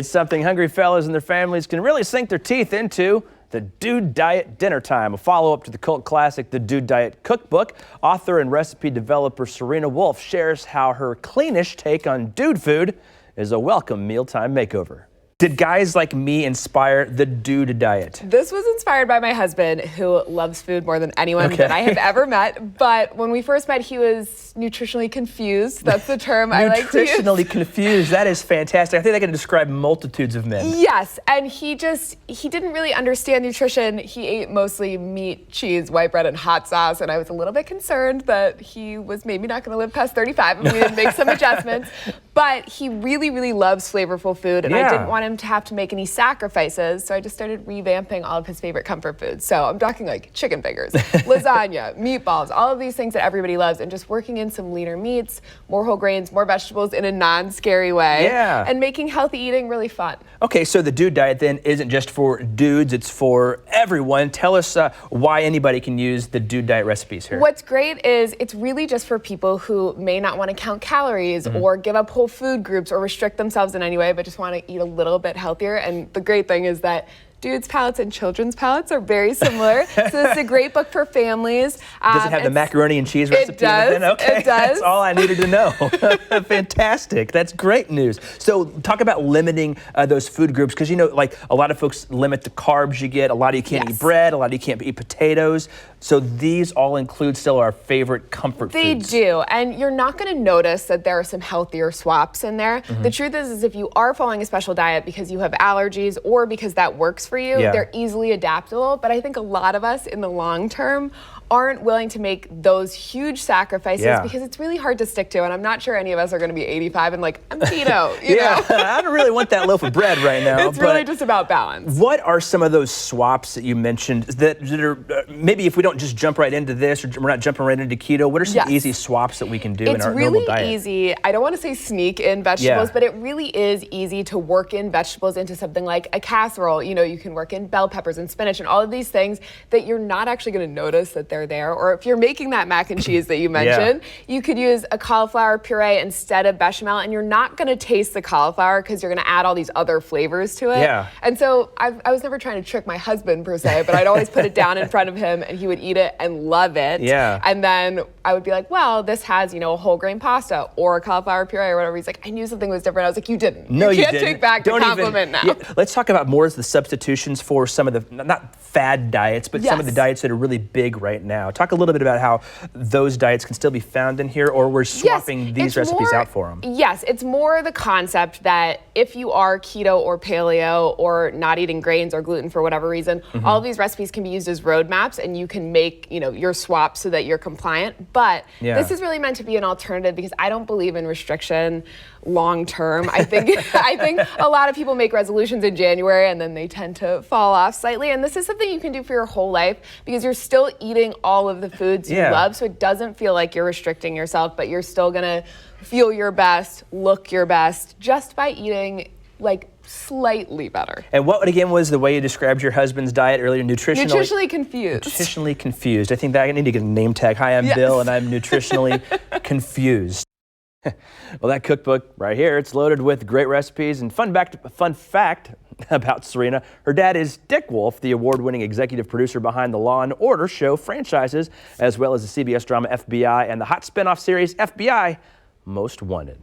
It's something hungry fellas and their families can really sink their teeth into. The Dude Diet Dinner Time, a follow-up to the cult classic, The Dude Diet Cookbook. Author and recipe developer Serena Wolf shares how her cleanish take on dude food is a welcome mealtime makeover. Did guys like me inspire the Dude Diet? This was inspired by my husband, who loves food more than anyone that I have ever met. But when we first met, he was nutritionally confused. That's the term I like to use. Nutritionally confused. That is fantastic. I think that can describe multitudes of men. Yes, and he didn't really understand nutrition. He ate mostly meat, cheese, white bread, and hot sauce. And I was a little bit concerned that he was maybe not going to live past 35, and we didn't make some adjustments. But he really, really loves flavorful food, and I didn't want him to have to make any sacrifices, so I just started revamping all of his favorite comfort foods. So I'm talking like chicken fingers, lasagna, meatballs, all of these things that everybody loves, and just working in some leaner meats, more whole grains, more vegetables in a non-scary way, and making healthy eating really fun. Okay, so the Dude Diet then isn't just for dudes, it's for everyone. Tell us why anybody can use the Dude Diet recipes here. What's great is it's really just for people who may not want to count calories or give up whole food groups or restrict themselves in any way, but just want to eat a little bit healthier. And the great thing is that dudes' palates and children's palates are very similar. So it's a great book for families. Does it have the macaroni and cheese recipe? It does. Okay, it does. That's all I needed to know. Fantastic. That's great news. So talk about limiting those food groups, because you know, like a lot of folks limit the carbs you get. A lot of you can't eat bread. A lot of you can't eat potatoes. So these all include still our favorite comfort they foods. They do, and you're not going to notice that there are some healthier swaps in there. The truth is if you are following a special diet because you have allergies or because that works for you, they're easily adaptable. But I think a lot of us in the long term aren't willing to make those huge sacrifices because it's really hard to stick to. And I'm not sure any of us are going to be 85 and like, I'm keto, you know? I don't really want that loaf of bread right now. It's really just about balance. What are some of those swaps that you mentioned that are, maybe if we don't just jump right into this, or we're not jumping right into keto, what are some easy swaps that we can do in our normal diet? It's really easy. I don't want to say sneak in vegetables, but it really is easy to work in vegetables into something like a casserole. You know, you can work in bell peppers and spinach and all of these things that you're not actually going to notice that they're there. Or if you're making that mac and cheese that you mentioned, you could use a cauliflower puree instead of bechamel, and you're not going to taste the cauliflower because you're going to add all these other flavors to it. And so I was never trying to trick my husband per se, but I'd always put it down in front of him and he would eat it and love it. And then I would be like, well, this has, you know, a whole grain pasta or a cauliflower puree or whatever. He's like, I knew something was different. I was like, you didn't. No, you you can't didn't. take back the compliment now. Let's talk about more of the substitutions for some of the, not fad diets, but some of the diets that are really big right now. Talk a little bit about how those diets can still be found in here, or we're swapping these recipes out for them. Yes, it's more the concept that if you are keto or paleo or not eating grains or gluten for whatever reason, all of these recipes can be used as roadmaps, and you can make, you know, your swap so that you're compliant. But this is really meant to be an alternative because I don't believe in restriction long term. I think a lot of people make resolutions in January and then they tend to fall off slightly. And this is something you can do for your whole life because you're still eating all of the foods you love, so it doesn't feel like you're restricting yourself, but you're still gonna feel your best, look your best, just by eating like slightly better. And what again was the way you described your husband's diet earlier? Nutritionally confused. Nutritionally confused. I think that I need to get a name tag. Hi, I'm Bill, and I'm nutritionally confused. Well, that cookbook right here, it's loaded with great recipes. And fun fact about Serena, her dad is Dick Wolf, the award-winning executive producer behind the Law & Order show franchises, as well as the CBS drama FBI and the hot spin-off series FBI Most Wanted.